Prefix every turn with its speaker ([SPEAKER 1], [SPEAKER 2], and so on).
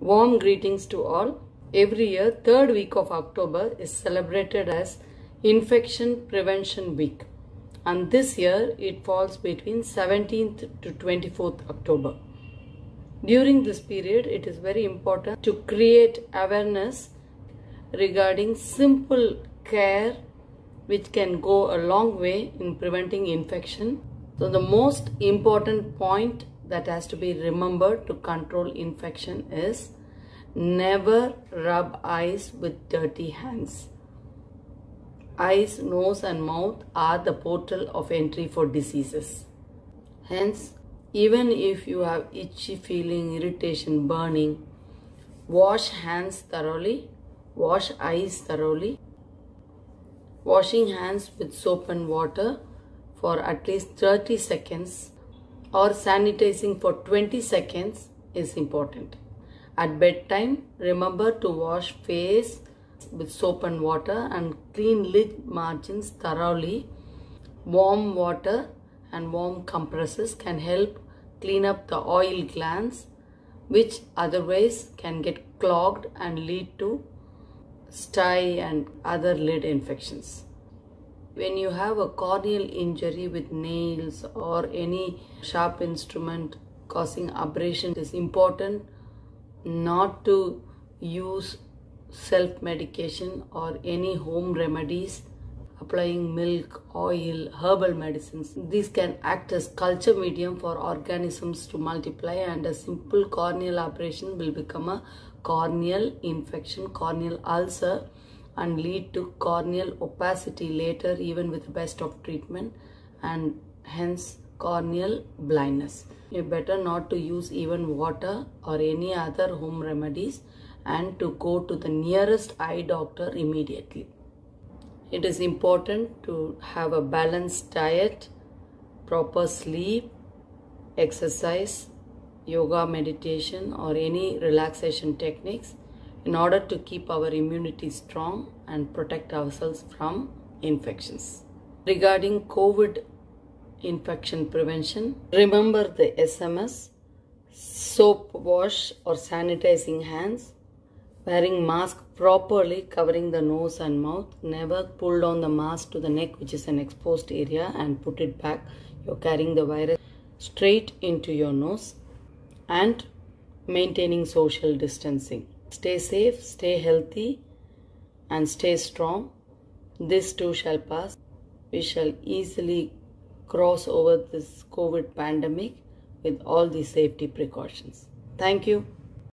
[SPEAKER 1] Warm greetings to all. Every year, third week of October is celebrated as Infection Prevention Week. And this year, it falls between 17th to 24th October. During this period, it is very important to create awareness regarding simple care which can go a long way in preventing infection. So the most important point that has to be remembered to control infection is never rub eyes with dirty hands. Eyes, nose and mouth are the portal of entry for diseases. Hence, even if you have itchy feeling, irritation, burning, wash hands thoroughly, wash eyes thoroughly. Washing hands with soap and water for at least 30 seconds or sanitizing for 20 seconds is important. At bedtime, remember to wash face with soap and water and clean lid margins thoroughly. Warm water and warm compresses can help clean up the oil glands, which otherwise can get clogged and lead to stye and other lid infections. When you have a corneal injury with nails or any sharp instrument causing abrasion, it is important not to use self-medication or any home remedies, applying milk, oil, herbal medicines. These can act as culture medium for organisms to multiply, and a simple corneal abrasion will become a corneal infection, corneal ulcer, and lead to corneal opacity later, even with the best of treatment, and hence corneal blindness. You better not to use even water or any other home remedies and to go to the nearest eye doctor immediately. It is important to have a balanced diet, proper sleep, exercise, yoga, meditation or any relaxation techniques in order to keep our immunity strong and protect ourselves from infections. Regarding COVID infection prevention, remember the SMS, soap wash or sanitizing hands, wearing mask properly covering the nose and mouth, never pull down the mask to the neck, which is an exposed area, and put it back. You're carrying the virus straight into your nose, and maintaining social distancing. Stay safe, stay healthy and stay strong. This too shall pass. We shall easily cross over this COVID pandemic with all the safety precautions. Thank you.